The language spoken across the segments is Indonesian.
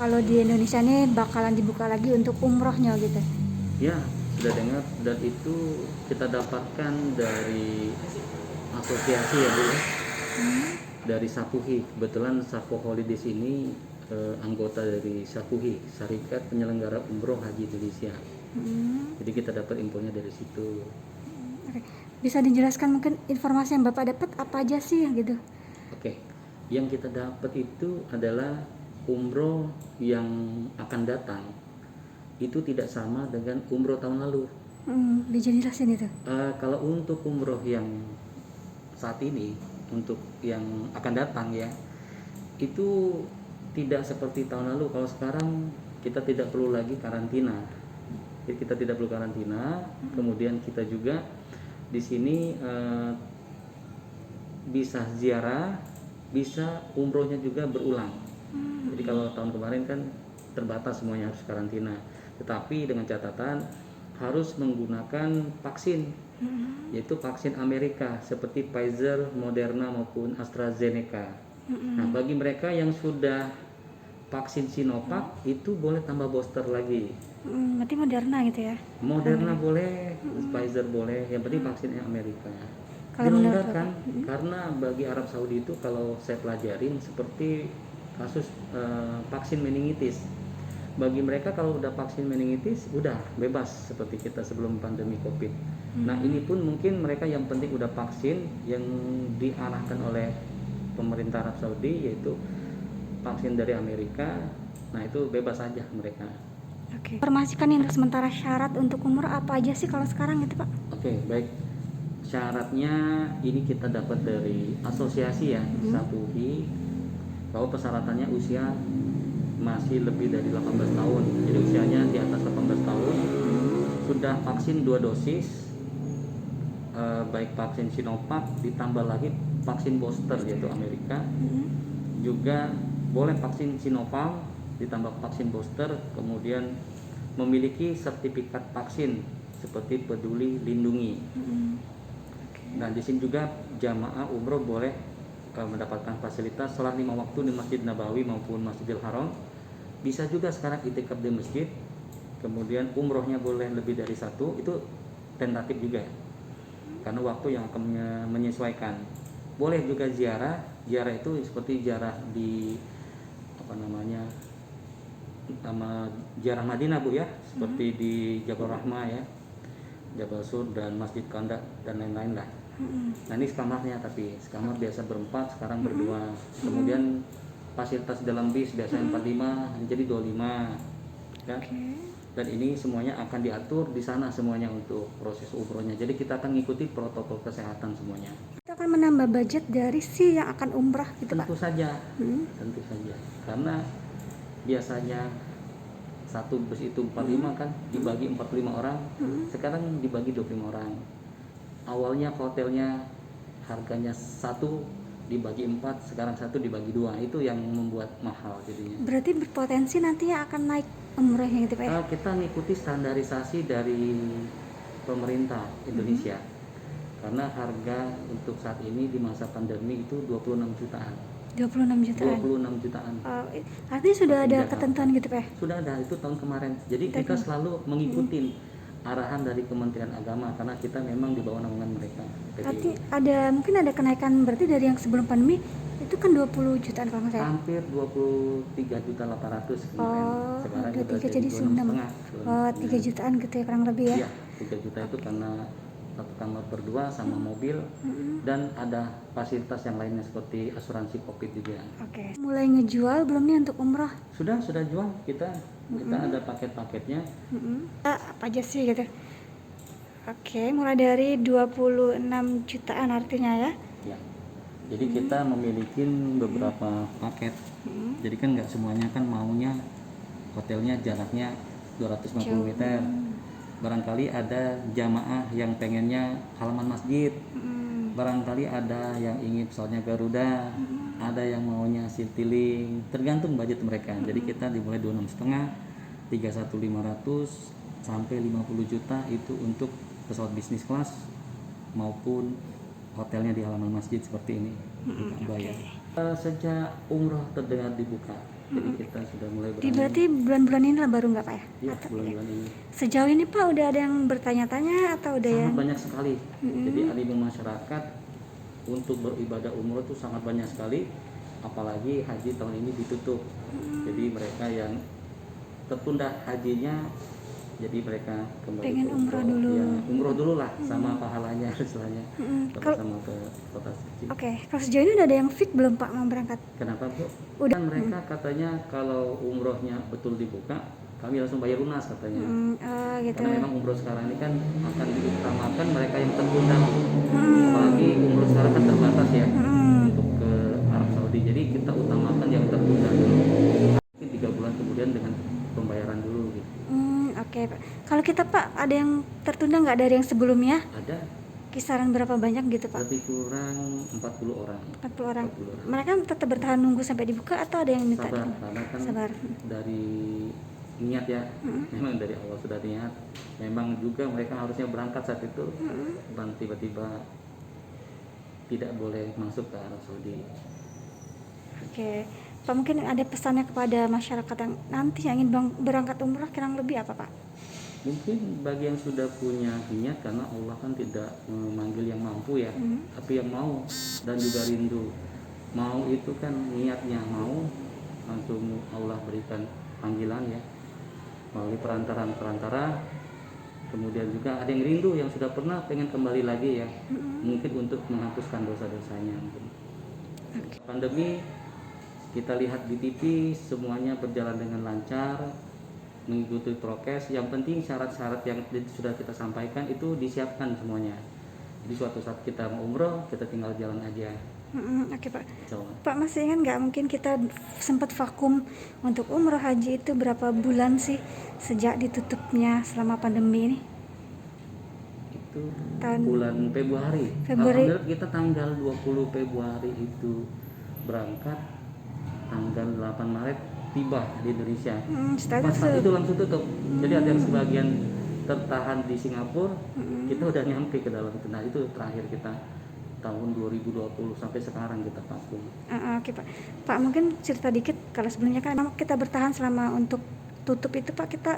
kalau di Indonesia nih bakalan dibuka lagi untuk umrohnya gitu. Ya, sudah dengar, dan itu kita dapatkan dari asosiasi ya Bu ya, dari Sapuhi. Kebetulan Sapo Holidays ini anggota dari Sapuhi, Serikat Penyelenggara Umroh Haji Indonesia. Jadi kita dapat infonya dari situ. Oke. Bisa dijelaskan mungkin informasi yang Bapak dapat apa aja sih gitu? Oke, yang kita dapat itu adalah umroh yang akan datang itu tidak sama dengan umroh tahun lalu. Bisa dijelasin itu. Kalau untuk umroh yang saat ini, untuk yang akan datang ya, itu tidak seperti tahun lalu. Kalau sekarang kita tidak perlu lagi karantina. Jadi kita tidak perlu karantina. Kemudian kita juga di sini bisa ziarah, bisa umrohnya juga berulang. Jadi kalau tahun kemarin kan terbatas semuanya harus karantina. Tetapi dengan catatan harus menggunakan vaksin, yaitu vaksin Amerika seperti Pfizer, Moderna maupun AstraZeneca. Nah, bagi mereka yang sudah vaksin Sinovac itu boleh tambah booster lagi. Berarti Moderna gitu ya? Moderna boleh, Pfizer boleh, yang penting vaksinnya Amerika. Kalau menurut Dilonggarkan Bapak? karena bagi Arab Saudi itu kalau saya pelajarin seperti kasus vaksin meningitis. Bagi mereka kalau udah vaksin meningitis udah bebas seperti kita sebelum pandemi Covid. Nah, ini pun mungkin mereka yang penting udah vaksin yang diarahkan oleh pemerintah Arab Saudi yaitu vaksin dari Amerika. Nah, itu bebas saja mereka. Oke. Informasikan yang untuk sementara syarat untuk umroh apa aja sih kalau sekarang gitu Pak? Oke, baik. Syaratnya ini kita dapat dari asosiasi ya, Sapuhi, bahwa persyaratannya usia masih lebih dari 18 tahun. Jadi usianya di atas 18 tahun, sudah vaksin 2 dosis, baik vaksin Sinovac ditambah lagi vaksin booster yaitu Amerika. Juga boleh vaksin Sinovac ditambah vaksin booster, kemudian memiliki sertifikat vaksin seperti Peduli Lindungi. Dan di sini juga jamaah umroh boleh mendapatkan fasilitas sholat 5 waktu di Masjid Nabawi maupun Masjidil Haram. Bisa juga sekarang itikaf di masjid. Kemudian umrohnya boleh lebih dari satu, itu tentatif juga ya, karena waktu yang akan menyesuaikan. Boleh juga ziarah. Ziarah itu seperti ziarah di ziarah Madinah Bu ya, seperti di Jabal Rahmah ya, Jabal Sur dan Masjid Qanda dan lain-lain lah. Nah, ini sekamarnya, tapi sekamar biasa berempat, sekarang berdua. Kemudian fasilitas dalam bis biasanya 45 jadi 25 ya. Dan ini semuanya akan diatur di sana semuanya untuk proses umrohnya. Jadi kita akan mengikuti protokol kesehatan semuanya. Itu akan menambah budget dari si yang akan umrah gitu Pak? Tentu saja, tentu saja. Karena biasanya satu bus itu 45 kan, dibagi 45 orang, sekarang dibagi 25 orang. Awalnya hotelnya harganya 1 dibagi 4, sekarang 1 dibagi 2. Itu yang membuat mahal jadinya. Berarti berpotensi nantinya akan naik umrohnya gitu Pak ya? Kita mengikuti standarisasi dari pemerintah Indonesia. Karena harga untuk saat ini di masa pandemi itu 26 jutaan. 26 jutaan? 26 jutaan. Artinya sudah ada Jakarta. ketentuan gitu Pak ya? Sudah ada, itu tahun kemarin. Jadi kita selalu mengikuti arahan dari Kementerian Agama karena kita memang di bawah naungan mereka. Berarti mungkin ada kenaikan berarti dari yang sebelum pandemi itu kan 20 jutaan kalau nggak salah. Hampir 23.800.000 kemarin. Sekarang udah udah 3 jadi 26,5. 3 jutaan gitu ya kurang lebih ya? Iya, 3 juta itu karena satu kamar berdua sama mobil dan ada fasilitas yang lainnya seperti asuransi Covid juga. Oke. Mulai ngejual belum nih untuk umroh? Sudah jual kita ada paket-paketnya. Apa aja sih gitu? Oke, mulai dari 26 jutaan artinya ya? Ya. Jadi kita memiliki beberapa paket. Jadi kan nggak semuanya kan maunya hotelnya jaraknya 250 meter. Barangkali ada jamaah yang pengennya halaman masjid. Barangkali ada yang ingin pesawatnya Garuda. Ada yang maunya Citylink. Tergantung budget mereka. Jadi kita dimulai 26,5, 31.500 sampai 50 juta itu untuk pesawat bisnis kelas maupun hotelnya di halaman masjid seperti ini. Bayar. Sejak umroh terdengar dibuka Jadi kita sudah mulai Berarti bulan-bulan ini lah baru nggak Pak ya? Iya, bulan-bulan ini. Sejauh ini Pak udah ada yang bertanya-tanya atau udah Sangat yang banyak sekali. Jadi animo masyarakat untuk beribadah umroh itu sangat banyak sekali. Apalagi haji tahun ini ditutup. Jadi mereka yang tertunda hajinya, jadi mereka kembali pengen ke umroh dulu. Ya, umroh dulu lah sama pahalanya istilahnya. Kalau Sama ke kota suci. Oke, kalau sejauh ini udah ada yang fit belum Pak mau berangkat? Kenapa Bu? Udah. Kan mereka katanya kalau umrohnya betul dibuka, kami langsung bayar lunas katanya. Gitu. Karena memang umroh sekarang ini kan akan diutamakan mereka yang tertunda. Apalagi umroh sekarang kan terbatas ya untuk ke Arab Saudi. Jadi kita utamakan yang tertunda dulu. Mungkin 3 bulan kemudian dengan pembayaran dulu gitu. Oke Pak. Kalau kita Pak ada yang tertunda nggak dari yang sebelumnya? Ada Kisaran berapa banyak gitu Pak? lebih kurang 40 orang. 40 orang. 40 orang. Mereka tetap bertahan nunggu sampai dibuka atau ada yang minta? Sabar, karena kan Sabar. dari niat ya, memang dari Allah sudah niat. Memang juga mereka harusnya berangkat saat itu, dan tiba-tiba tidak boleh masuk ke Arab Saudi. Oke, Pak mungkin ada pesannya kepada masyarakat yang nanti yang ingin berangkat umrah kurang lebih apa Pak? Mungkin bagi yang sudah punya niat, karena Allah kan tidak memanggil yang mampu ya, tapi yang mau dan juga rindu. Mau itu kan niatnya mau, langsung Allah berikan panggilan ya melalui perantara. Kemudian juga ada yang rindu, yang sudah pernah pengen kembali lagi ya, mungkin untuk menghapuskan dosa-dosanya. Pandemi kita lihat di TV semuanya berjalan dengan lancar, mengikuti prokes. Yang penting syarat-syarat yang sudah kita sampaikan itu disiapkan semuanya. Jadi suatu saat kita mau umroh, kita tinggal jalan aja. Oke Pak. So, Pak masih ingat nggak mungkin kita sempat vakum untuk umroh haji itu berapa bulan sih sejak ditutupnya selama pandemi ini? itu Tahun- bulan Februari. Alhamdulillah kita tanggal 20 Februari itu berangkat, tanggal 8 Maret tiba di Indonesia. Setelah Pas saat itu langsung tutup. Jadi ada yang sebagian tertahan di Singapura, kita udah nyampe ke dalam. Nah itu terakhir kita tahun 2020 sampai sekarang kita vakum. Oke Pak. Pak mungkin cerita dikit kalau sebelumnya kan memang kita bertahan selama untuk tutup itu Pak kita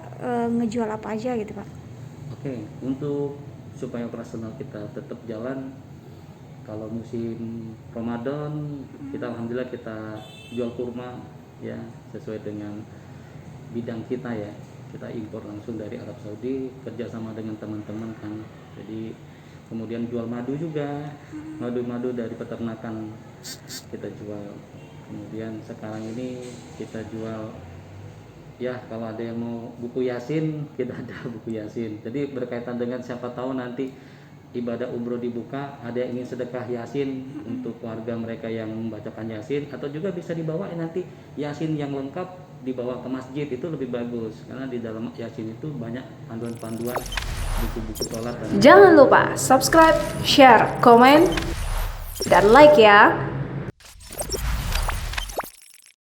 ngejual apa aja gitu Pak? Oke, untuk supaya operasional kita tetap jalan, kalau musim Ramadan kita alhamdulillah kita jual kurma ya sesuai dengan bidang kita ya. Kita impor langsung dari Arab Saudi, kerjasama dengan teman-teman kan. Jadi kemudian jual madu juga, madu-madu dari peternakan kita jual. Kemudian sekarang ini kita jual ya, kalau ada yang mau buku Yasin, kita ada buku Yasin. Jadi berkaitan dengan siapa tahu nanti ibadah umroh dibuka, ada yang ingin sedekah Yasin untuk warga mereka yang membacakan Yasin, atau juga bisa dibawa nanti Yasin yang lengkap dibawa ke masjid, itu lebih bagus karena di dalam Yasin itu banyak panduan-panduan buku-buku sholat. Jangan lupa subscribe, share, komen, dan like ya.